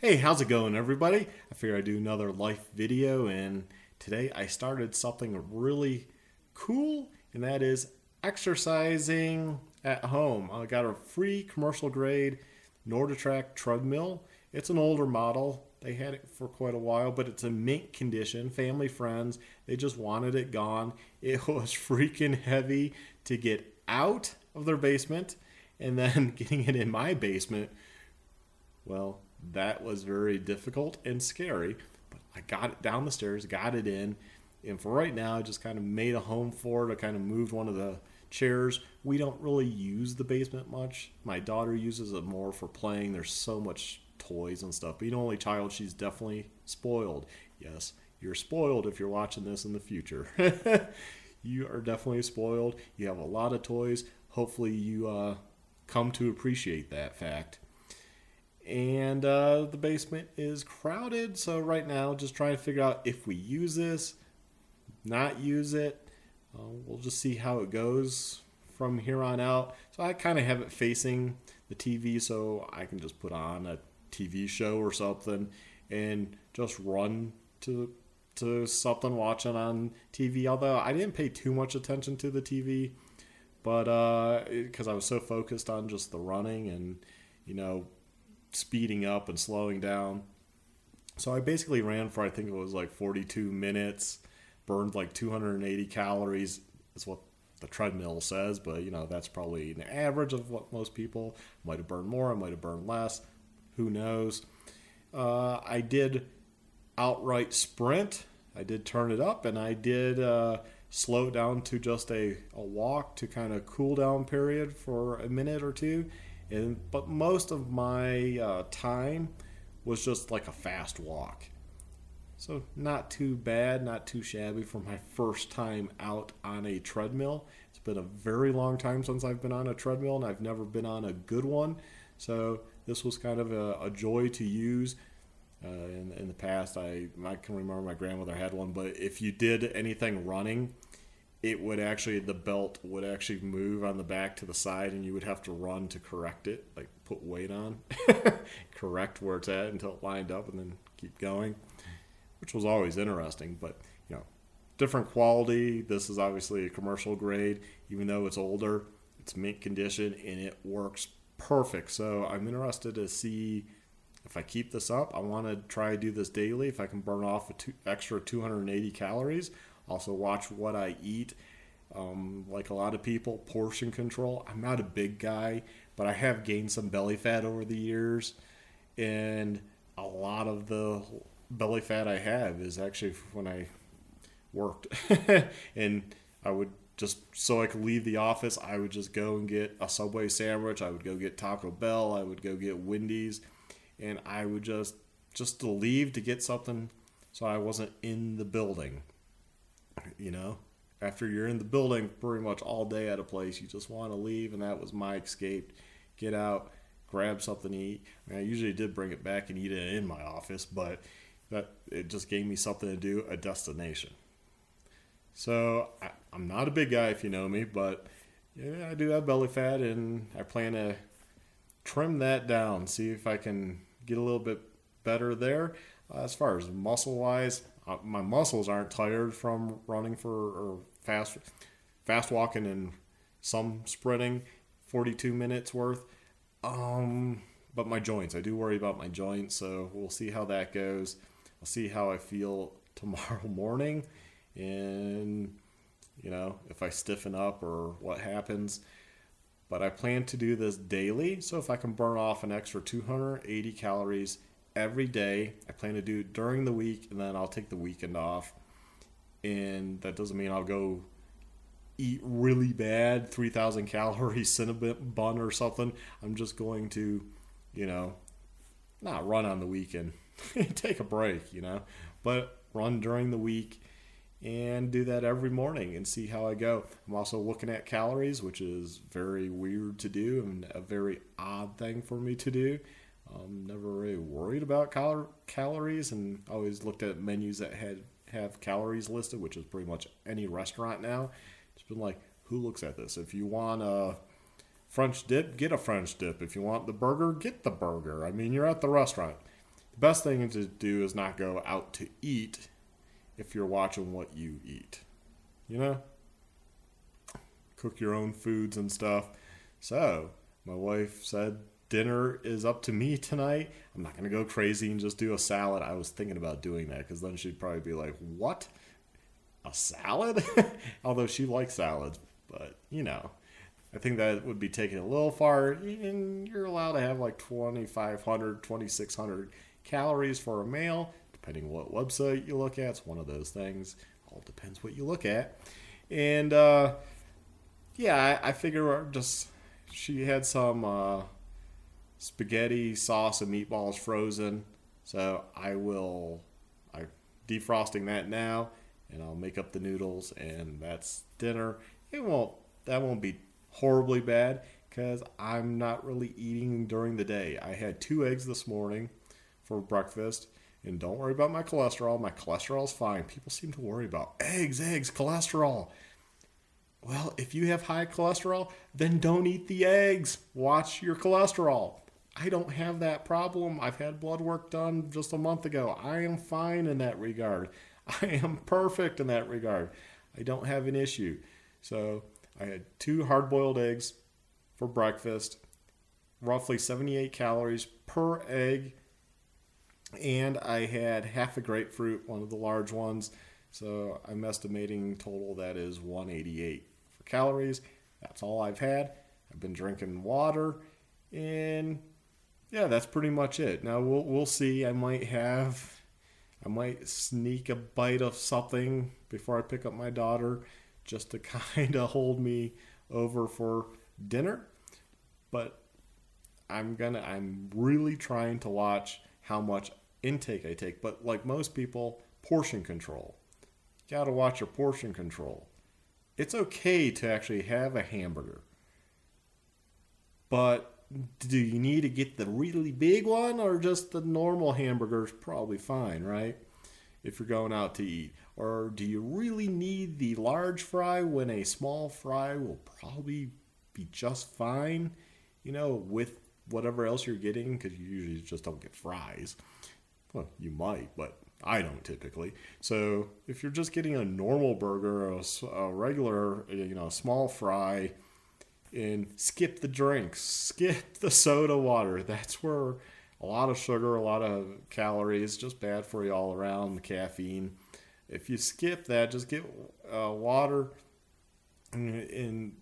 Hey, how's it going, everybody? I figured I'd do another life video, and today I started something really cool, and that is exercising at home. I got a free commercial grade NordicTrack treadmill. It's an older model. They had it for quite a while, but it's in mint condition. Family friends, they just wanted it gone. It was freaking heavy to get out of their basement, and then getting it in my basement, well, that was very difficult and scary, but I got it down the stairs, got it in, and for right now, I just kind of made a home for it. I kind of moved one of the chairs. We don't really use the basement much. My daughter uses it more for playing. There's so much toys and stuff. Being an only child, she's definitely spoiled. Yes, you're spoiled if you're watching this in the future. You are definitely spoiled. You have a lot of toys. Hopefully, you come to appreciate that fact. And the basement is crowded, so right now just trying to figure out if we use this, not use it. We'll just see how it goes from here on out. So I kind of have it facing the TV, so I can just put on a TV show or something and just run to something watching on TV. Although I didn't pay too much attention to the TV, but because I was so focused on just the running and you know speeding up and slowing down. So I basically ran for, I think it was like 42 minutes, burned like 280 calories, is what the treadmill says, but that's probably an average of what most people might have burned more, I might have burned less, who knows. I did outright sprint, I did turn it up, and I did slow it down to just a walk to kind of cool down period for a minute or two. But most of my time was just like a fast walk. So not too bad, not too shabby for my first time out on a treadmill. It's been a very long time since I've been on a treadmill, and I've never been on a good one. So this was kind of a joy to use. In the past, I can remember my grandmother had one, but if you did anything running, the belt would actually move on the back to the side, and you would have to run to correct it, like put weight on, correct where it's at until it lined up, and then keep going, which was always interesting. But different quality. This is obviously a commercial grade, even though it's older. It's mint condition, and it works perfect. So I'm interested to see if I keep this up. I want to try to do this daily. If I can burn off extra 280 calories. Also watch what I eat. Like a lot of people, portion control. I'm not a big guy, but I have gained some belly fat over the years. And a lot of the belly fat I have is actually when I worked. And I would just, so I could leave the office, I would just go and get a Subway sandwich. I would go get Taco Bell. I would go get Wendy's. And I would just to leave to get something so I wasn't in the building. After you're in the building pretty much all day at a place, you just want to leave, and that was my escape. Get out, grab something to eat. I usually did bring it back and eat it in my office, but it just gave me something to do, a destination. So I'm not a big guy if you know me, but yeah, I do have belly fat, and I plan to trim that down, see if I can get a little bit better there. As far as muscle wise, my muscles aren't tired from running or fast walking and some sprinting, 42 minutes worth. But my joints, I do worry about my joints, so we'll see how that goes. I'll see how I feel tomorrow morning, and if I stiffen up or what happens. But I plan to do this daily, so if I can burn off an extra 280 calories every day, I plan to do it during the week, and then I'll take the weekend off. And that doesn't mean I'll go eat really bad 3,000 calorie cinnamon bun or something. I'm just going to, not run on the weekend, take a break, but run during the week and do that every morning and see how I go. I'm also looking at calories, which is very weird to do and a very odd thing for me to do. Never really worried about calories, and always looked at menus that have calories listed, which is pretty much any restaurant now. It's been like, who looks at this? If you want a French dip, get a French dip. If you want the burger, get the burger. I mean, you're at the restaurant. the best thing to do is not go out to eat if you're watching what you eat. You know? Cook your own foods and stuff. So, my wife said dinner is up to me tonight. I'm not going to go crazy and just do a salad. I was thinking about doing that because then she'd probably be like, what? A salad? Although she likes salads, but I think that would be taking it a little far. And you're allowed to have like 2,500, 2,600 calories for a meal, depending on what website you look at. It's one of those things. All depends what you look at. And I figure she had some spaghetti sauce and meatballs frozen, so I'm defrosting that now, and I'll make up the noodles, and that's dinner. That won't be horribly bad because I'm not really eating during the day. I had 2 eggs this morning for breakfast, and don't worry about my cholesterol. My cholesterol's fine. People seem to worry about eggs, cholesterol. Well, if you have high cholesterol, then don't eat the eggs. Watch your cholesterol. I don't have that problem. I've had blood work done just a month ago. I am fine in that regard. I am perfect in that regard. I don't have an issue. So I had 2 hard-boiled eggs for breakfast, roughly 78 calories per egg, and I had half a grapefruit, one of the large ones. So I'm estimating total that is 188 for calories. That's all I've had. I've been drinking water, and yeah, that's pretty much it. Now we'll see. I might sneak a bite of something before I pick up my daughter, just to kind of hold me over for dinner. But I'm really trying to watch how much intake I take. But like most people, portion control. You gotta watch your portion control. It's okay to actually have a hamburger, but do you need to get the really big one, or just the normal hamburger is probably fine, right? If you're going out to eat. Or do you really need the large fry when a small fry will probably be just fine, with whatever else you're getting? Because you usually just don't get fries. Well, you might, but I don't typically. So if you're just getting a normal burger, a regular, small fry, and skip the drinks, skip the soda water. That's where a lot of sugar, a lot of calories, just bad for you all around, the caffeine. If you skip that, just get water and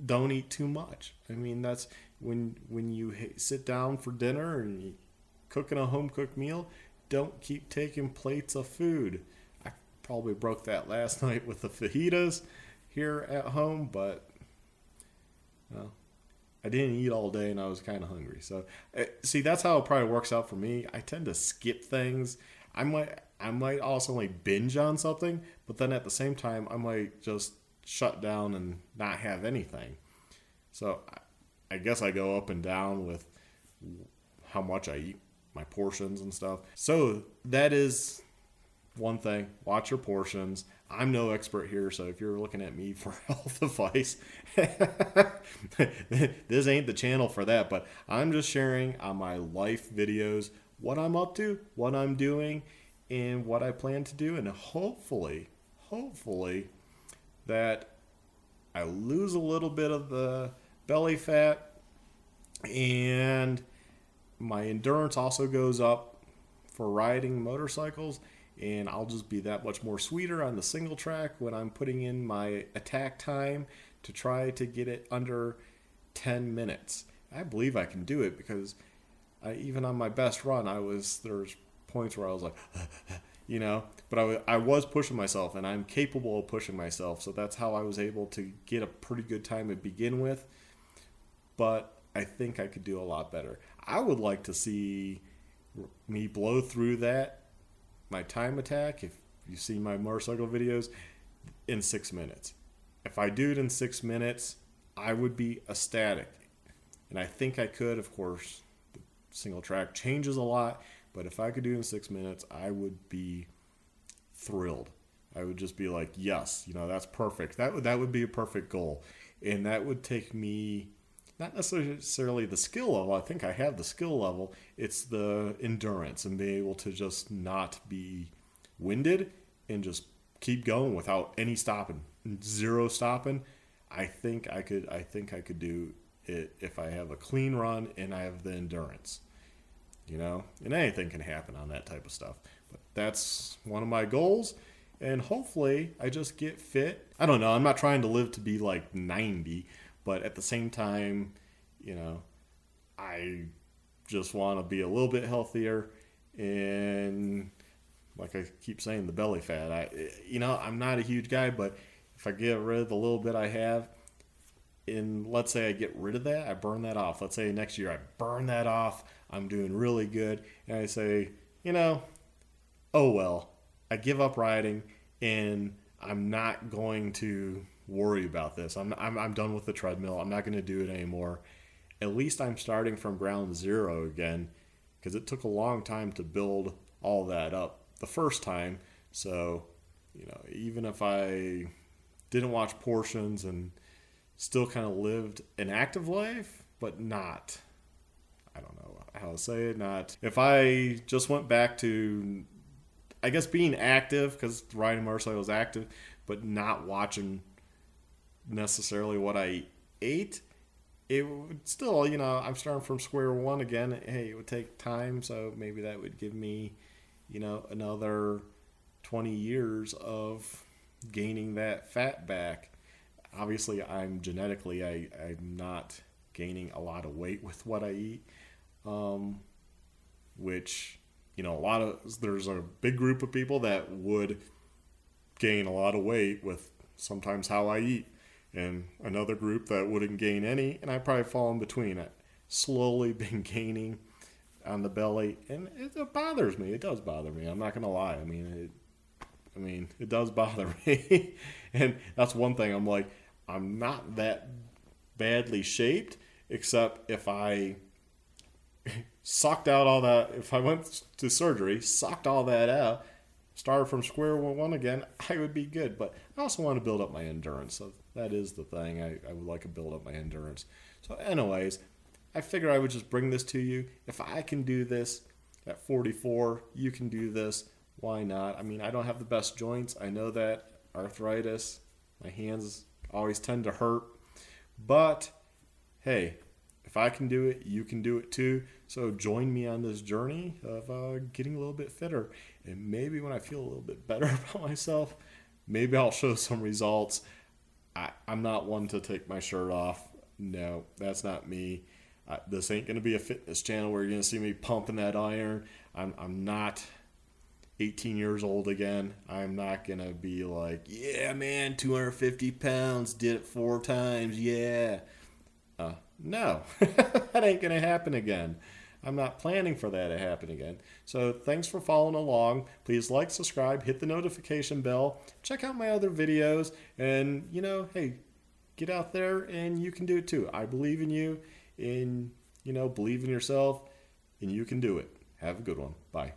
don't eat too much. I mean, that's when you sit down for dinner and you cooking a home-cooked meal, don't keep taking plates of food. I probably broke that last night with the fajitas here at home, but well, I didn't eat all day and I was kind of hungry. So, see, that's how it probably works out for me. I tend to skip things. I might also like binge on something, but then at the same time, I might just shut down and not have anything. So, I guess I go up and down with how much I eat, my portions and stuff. So, that is one thing. Watch your portions. I'm no expert here, so if you're looking at me for health advice, this ain't the channel for that, but I'm just sharing on my life videos what I'm up to, what I'm doing, and what I plan to do, and hopefully that I lose a little bit of the belly fat, and my endurance also goes up for riding motorcycles, and I'll just be that much more sweeter on the single track when I'm putting in my attack time to try to get it under 10 minutes. I believe I can do it because even on my best run, there's points where I was like, but I was pushing myself, and I'm capable of pushing myself. So that's how I was able to get a pretty good time to begin with. But I think I could do a lot better. I would like to see me blow through my time attack, if you see my motorcycle videos, in 6 minutes. If I do it in 6 minutes, I would be ecstatic. And I think I could. Of course, the single track changes a lot, but if I could do it in 6 minutes, I would be thrilled. I would just be like, yes, that's perfect. That would be a perfect goal. And that would take me not necessarily the skill level. I think I have the skill level. It's the endurance and being able to just not be winded and just keep going without any stopping, zero stopping. I think I could do it if I have a clean run and I have the endurance. And anything can happen on that type of stuff. But that's one of my goals. And hopefully I just get fit. I don't know. I'm not trying to live to be like 90, but at the same time, I just want to be a little bit healthier. And like I keep saying, the belly fat. I'm not a huge guy, but if I get rid of the little bit I have, and let's say I get rid of that, I burn that off. Let's say next year I burn that off. I'm doing really good. And I say, oh well, I give up riding and I'm not going to worry about this. I'm done with the treadmill. I'm not going to do it anymore. At least I'm starting from ground zero again, because it took a long time to build all that up the first time. So, even if I didn't watch portions and still kind of lived an active life, but not, I don't know how to say it, not, if I just went back to, I guess, being active, because riding motorcycle was active, but not watching necessarily what I ate, it would still, I'm starting from square one again. Hey, it would take time, so maybe that would give me, another 20 years of gaining that fat back. Obviously, I'm not gaining a lot of weight with what I eat, which, there's a big group of people that would gain a lot of weight with sometimes how I eat, and another group that wouldn't gain any, and I probably fall in between it. Slowly been gaining on the belly, and it bothers me. It does bother me. I'm not gonna lie. It does bother me. And that's one thing. I'm like, I'm not that badly shaped, except if I sucked out all that, if I went to surgery, sucked all that out, started from square one again, I would be good. But I also want to build up my endurance. So that is the thing. I would like to build up my endurance. So anyways, I figure I would just bring this to you. If I can do this at 44, you can do this. Why not? I don't have the best joints. I know that. Arthritis. My hands always tend to hurt. But, hey, if I can do it, you can do it too. So join me on this journey of getting a little bit fitter. And maybe when I feel a little bit better about myself, maybe I'll show some results. I'm not one to take my shirt off. No, that's not me. This ain't going to be a fitness channel where you're going to see me pumping that iron. I'm not 18 years old again. I'm not going to be like, yeah, man, 250 pounds, did it 4 times, yeah. No, that ain't going to happen again. I'm not planning for that to happen again. So thanks for following along. Please like, subscribe, hit the notification bell, check out my other videos, and, hey, get out there and you can do it too. I believe in you, and, believe in yourself, and you can do it. Have a good one. Bye.